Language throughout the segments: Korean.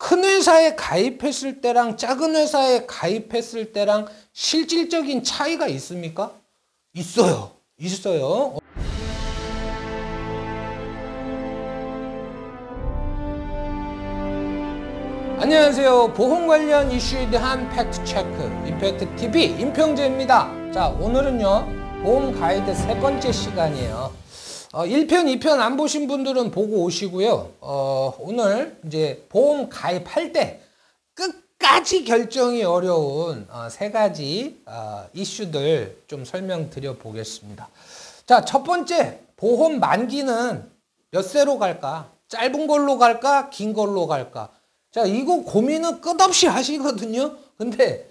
큰 회사에 가입했을 때랑 작은 회사에 가입했을 때랑 실질적인 차이가 있습니까? 있어요. 있어요. 안녕하세요. 보험 관련 이슈에 대한 팩트체크 임팩트TV 임평재입니다. 자, 오늘은요 보험 가이드 세 번째 시간이에요. 1편, 2편 안 보신 분들은 보고 오시고요. 오늘 이제 보험 가입할 때 끝까지 결정이 어려운 세 가지 이슈들 좀 설명드려 보겠습니다. 자, 첫 번째, 보험 만기는 몇 세로 갈까? 짧은 걸로 갈까? 긴 걸로 갈까? 자, 이거 고민은 끝없이 하시거든요. 근데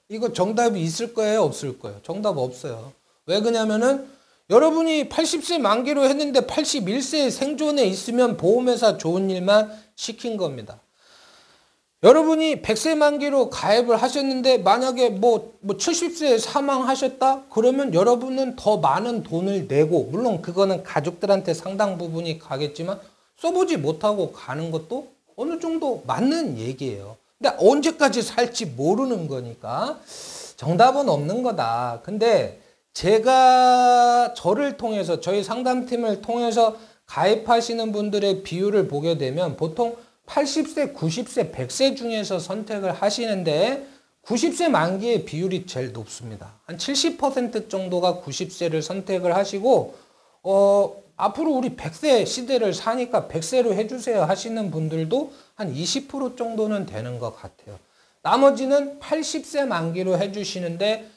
이거 정답이 있을 거예요? 없을 거예요? 정답 없어요. 왜 그러냐면은 여러분이 80세 만기로 했는데 81세 생존에 있으면 보험회사 좋은 일만 시킨 겁니다. 여러분이 100세 만기로 가입을 하셨는데 만약에 뭐 70세에 사망하셨다? 그러면 여러분은 더 많은 돈을 내고, 물론 그거는 가족들한테 상당 부분이 가겠지만 써보지 못하고 가는 것도 어느 정도 맞는 얘기예요. 근데 언제까지 살지 모르는 거니까 정답은 없는 거다. 근데 제가 저를 통해서, 저희 상담팀을 통해서 가입하시는 분들의 비율을 보게 되면 보통 80세, 90세, 100세 중에서 선택을 하시는데 90세 만기의 비율이 제일 높습니다. 한 70% 정도가 90세를 선택을 하시고 앞으로 우리 100세 시대를 사니까 100세로 해주세요 하시는 분들도 한 20% 정도는 되는 것 같아요. 나머지는 80세 만기로 해주시는데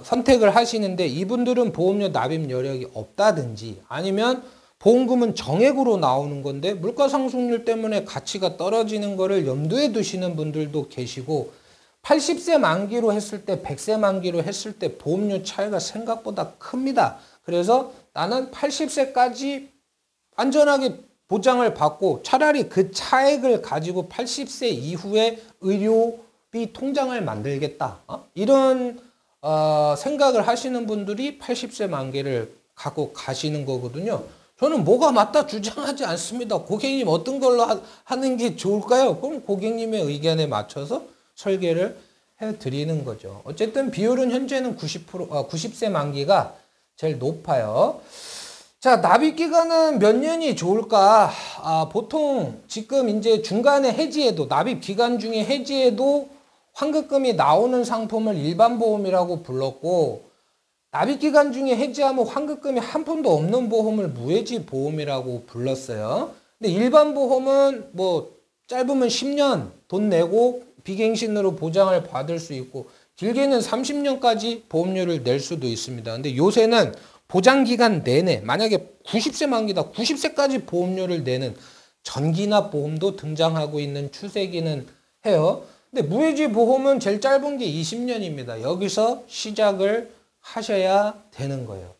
선택을 하시는데 이분들은 보험료 납입 여력이 없다든지 아니면 보험금은 정액으로 나오는 건데 물가상승률 때문에 가치가 떨어지는 거를 염두에 두시는 분들도 계시고 80세 만기로 했을 때 100세 만기로 했을 때 보험료 차이가 생각보다 큽니다. 그래서 나는 80세까지 안전하게 보장을 받고 차라리 그 차액을 가지고 80세 이후에 의료비 통장을 만들겠다. 이런 생각을 하시는 분들이 80세 만기를 갖고 가시는 거거든요. 저는 뭐가 맞다 주장하지 않습니다. 고객님 어떤 걸로 하는 게 좋을까요? 그럼 고객님의 의견에 맞춰서 설계를 해드리는 거죠. 어쨌든 비율은 현재는 90세 만기가 제일 높아요. 자, 납입 기간은 몇 년이 좋을까? 보통 지금 이제 중간에 해지해도, 납입 기간 중에 해지해도 환급금이 나오는 상품을 일반보험이라고 불렀고, 납입 기간 중에 해지하면 환급금이 한 푼도 없는 보험을 무해지 보험이라고 불렀어요. 근데 일반보험은 뭐 짧으면 10년 돈 내고 비갱신으로 보장을 받을 수 있고 길게는 30년까지 보험료를 낼 수도 있습니다. 근데 요새는 보장기간 내내 만약에 90세 만기다 90세까지 보험료를 내는 전기납 보험도 등장하고 있는 추세기는 해요. 근데 무해지 보험은 제일 짧은 게 20년입니다. 여기서 시작을 하셔야 되는 거예요.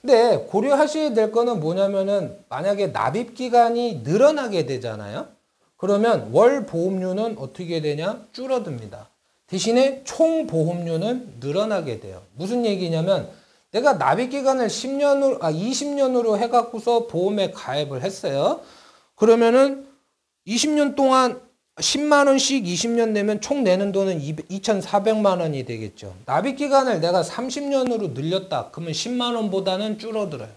근데 고려하셔야 될 거는 뭐냐면은 만약에 납입 기간이 늘어나게 되잖아요. 그러면 월 보험료는 어떻게 되냐? 줄어듭니다. 대신에 총 보험료는 늘어나게 돼요. 무슨 얘기냐면 내가 납입 기간을 20년으로 해갖고서 보험에 가입을 했어요. 그러면은 20년 동안 10만 원씩 20년 내면 총 내는 돈은 2,400만 원이 되겠죠. 납입 기간을 내가 30년으로 늘렸다. 그러면 10만 원보다는 줄어들어요.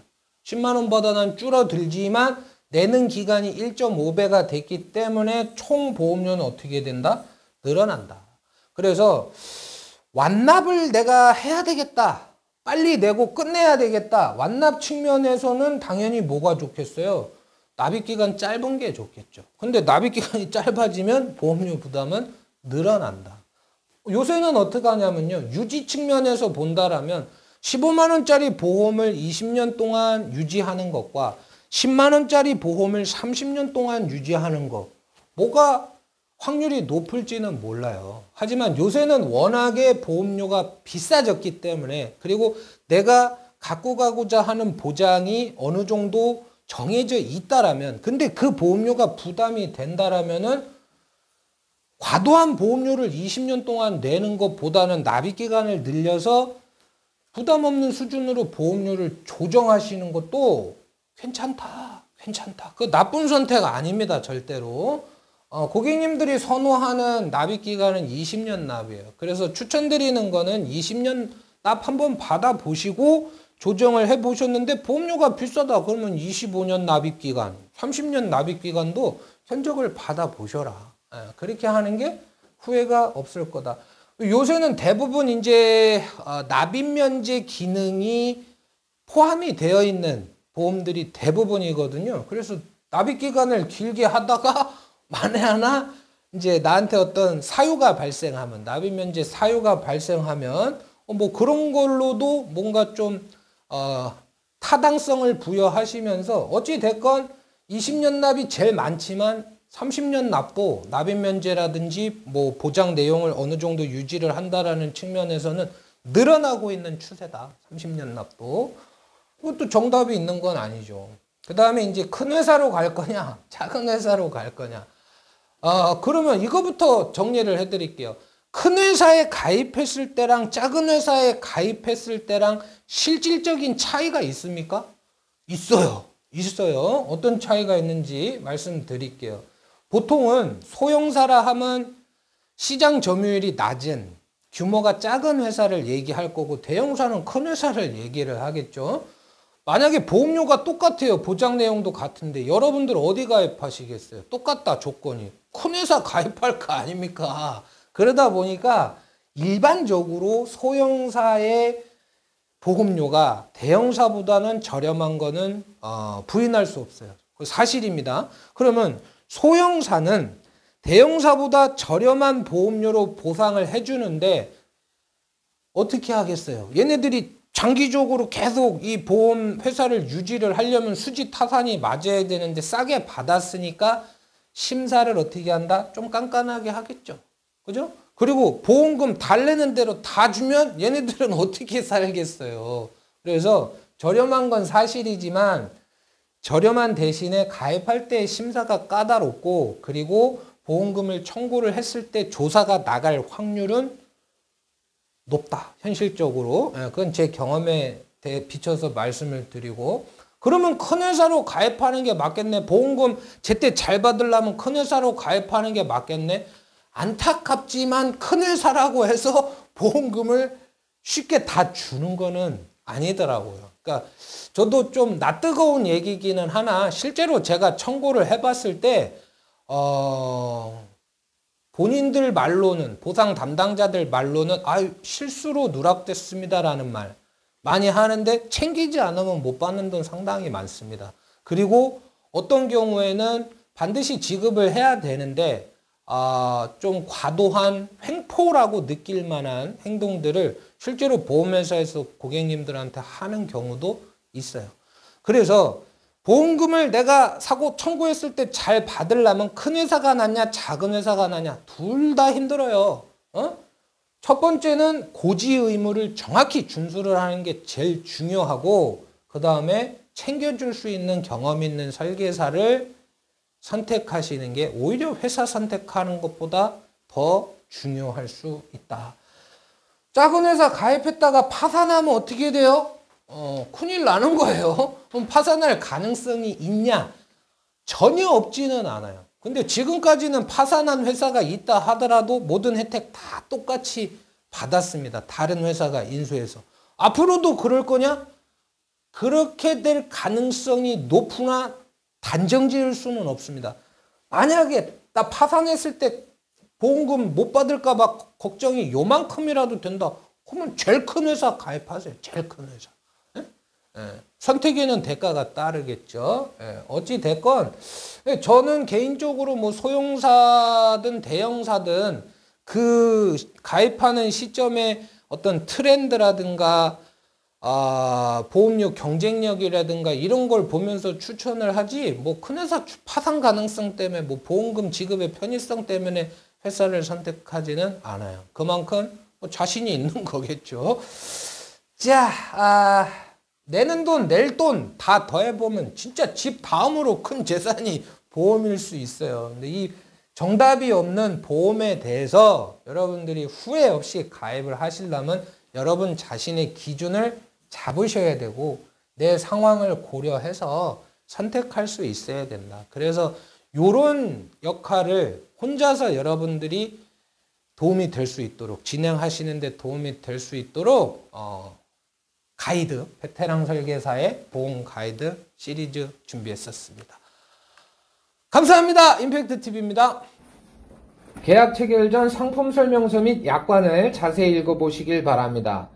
10만 원보다는 줄어들지만 내는 기간이 1.5배가 됐기 때문에 총 보험료는 어떻게 된다? 늘어난다. 그래서 완납을 내가 해야 되겠다. 빨리 내고 끝내야 되겠다. 완납 측면에서는 당연히 뭐가 좋겠어요? 납입기간 짧은 게 좋겠죠. 근데 납입기간이 짧아지면 보험료 부담은 늘어난다. 요새는 어떻게 하냐면요. 유지 측면에서 본다라면 15만 원짜리 보험을 20년 동안 유지하는 것과 10만 원짜리 보험을 30년 동안 유지하는 것. 뭐가 확률이 높을지는 몰라요. 하지만 요새는 워낙에 보험료가 비싸졌기 때문에 그리고 내가 갖고 가고자 하는 보장이 어느 정도 정해져 있다라면 근데 그 보험료가 부담이 된다라면은 과도한 보험료를 20년 동안 내는 것보다는 납입 기간을 늘려서 부담 없는 수준으로 보험료를 조정하시는 것도 괜찮다. 그 나쁜 선택 아닙니다. 절대로. 고객님들이 선호하는 납입 기간은 20년 납이에요. 그래서 추천드리는 거는 20년 납 한번 받아보시고 조정을 해보셨는데 보험료가 비싸다 그러면 25년 납입 기간, 30년 납입 기간도 견적을 받아보셔라. 그렇게 하는 게 후회가 없을 거다. 요새는 대부분 이제 납입 면제 기능이 포함이 되어 있는 보험들이 대부분이거든요. 그래서 납입 기간을 길게 하다가 만에 하나 이제 나한테 어떤 사유가 발생하면, 납입 면제 사유가 발생하면 뭐 그런 걸로도 뭔가 좀 타당성을 부여하시면서 어찌 됐건 20년 납이 제일 많지만 30년 납도 납입 면제라든지 뭐 보장 내용을 어느 정도 유지를 한다라는 측면에서는 늘어나고 있는 추세다. 30년 납도. 그것도 정답이 있는 건 아니죠. 그 다음에 이제 큰 회사로 갈 거냐, 작은 회사로 갈 거냐. 그러면 이거부터 정리를 해드릴게요. 큰 회사에 가입했을 때랑 작은 회사에 가입했을 때랑 실질적인 차이가 있습니까? 있어요. 있어요. 어떤 차이가 있는지 말씀드릴게요. 보통은 소형사라 하면 시장 점유율이 낮은 규모가 작은 회사를 얘기할 거고 대형사는 큰 회사를 얘기를 하겠죠. 만약에 보험료가 똑같아요. 보장 내용도 같은데 여러분들 어디 가입하시겠어요? 똑같다 조건이. 큰 회사 가입할 거 아닙니까? 그러다 보니까 일반적으로 소형사의 보험료가 대형사보다는 저렴한 거는 부인할 수 없어요. 사실입니다. 그러면 소형사는 대형사보다 저렴한 보험료로 보상을 해주는데 어떻게 하겠어요? 얘네들이 장기적으로 계속 이 보험 회사를 유지를 하려면 수지 타산이 맞아야 되는데 싸게 받았으니까 심사를 어떻게 한다? 좀 깐깐하게 하겠죠. 그죠? 그리고 보험금 달래는 대로 다 주면 얘네들은 어떻게 살겠어요. 그래서 저렴한 건 사실이지만 저렴한 대신에 가입할 때 심사가 까다롭고 그리고 보험금을 청구를 했을 때 조사가 나갈 확률은 높다. 현실적으로. 그건 제 경험에 비춰서 말씀을 드리고 그러면 큰 회사로 가입하는 게 맞겠네. 보험금 제때 잘 받으려면 큰 회사로 가입하는 게 맞겠네. 안타깝지만 큰 회사라고 해서 보험금을 쉽게 다 주는 거는 아니더라고요. 그러니까 저도 좀 낯뜨거운 얘기기는 하나 실제로 제가 청구를 해봤을 때 본인들 말로는 보상 담당자들 말로는 실수로 누락됐습니다라는 말 많이 하는데 챙기지 않으면 못 받는 돈 상당히 많습니다. 그리고 어떤 경우에는 반드시 지급을 해야 되는데 좀 과도한 횡포라고 느낄 만한 행동들을 실제로 보험회사에서 고객님들한테 하는 경우도 있어요. 그래서 보험금을 내가 사고 청구했을 때 잘 받으려면 큰 회사가 낫냐 작은 회사가 낫냐 둘 다 힘들어요. 첫 번째는 고지 의무를 정확히 준수를 하는 게 제일 중요하고 그 다음에 챙겨줄 수 있는 경험 있는 설계사를 선택하시는 게 오히려 회사 선택하는 것보다 더 중요할 수 있다. 작은 회사 가입했다가 파산하면 어떻게 돼요? 큰일 나는 거예요. 그럼 파산할 가능성이 있냐? 전혀 없지는 않아요. 근데 지금까지는 파산한 회사가 있다 하더라도 모든 혜택 다 똑같이 받았습니다. 다른 회사가 인수해서. 앞으로도 그럴 거냐? 그렇게 될 가능성이 높으나 단정 지을 수는 없습니다. 만약에 나 파산했을 때 보험금 못 받을까 봐 걱정이 요만큼이라도 된다. 그러면 제일 큰 회사 가입하세요. 제일 큰 회사. 선택에는 대가가 따르겠죠. 어찌 됐건 저는 개인적으로 뭐 소형사든 대형사든 그 가입하는 시점에 어떤 트렌드라든가 보험료 경쟁력이라든가 이런 걸 보면서 추천을 하지 뭐 큰 회사 파산 가능성 때문에 뭐 보험금 지급의 편의성 때문에 회사를 선택하지는 않아요. 그만큼 뭐 자신이 있는 거겠죠. 자, 내는 돈, 낼 돈 다 더해보면 진짜 집 다음으로 큰 재산이 보험일 수 있어요. 근데 이 정답이 없는 보험에 대해서 여러분들이 후회 없이 가입을 하시려면 여러분 자신의 기준을 잡으셔야 되고 내 상황을 고려해서 선택할 수 있어야 된다. 그래서 요런 역할을 혼자서 여러분들이 도움이 될 수 있도록, 진행하시는데 도움이 될 수 있도록 가이드, 베테랑 설계사의 보험 가이드 시리즈 준비했었습니다. 감사합니다. 임팩트TV입니다. 계약 체결 전 상품 설명서 및 약관을 자세히 읽어보시길 바랍니다.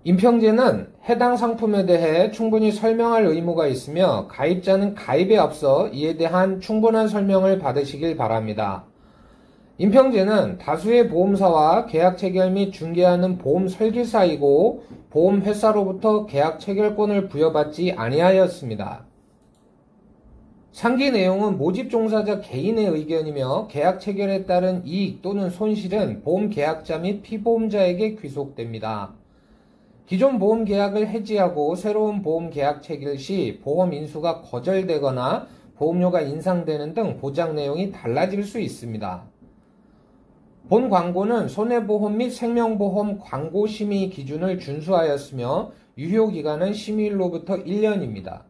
임평제는 해당 상품에 대해 충분히 설명할 의무가 있으며 가입자는 가입에 앞서 이에 대한 충분한 설명을 받으시길 바랍니다. 임평제는 다수의 보험사와 계약 체결 및 중개하는 보험 설계사이고 보험회사로부터 계약 체결권을 부여받지 아니하였습니다. 상기 내용은 모집 종사자 개인의 의견이며 계약 체결에 따른 이익 또는 손실은 보험 계약자 및 피보험자에게 귀속됩니다. 기존 보험 계약을 해지하고 새로운 보험 계약 체결 시 보험 인수가 거절되거나 보험료가 인상되는 등 보장 내용이 달라질 수 있습니다. 본 광고는 손해보험 및 생명보험 광고 심의 기준을 준수하였으며 유효기간은 심의일로부터 1년입니다.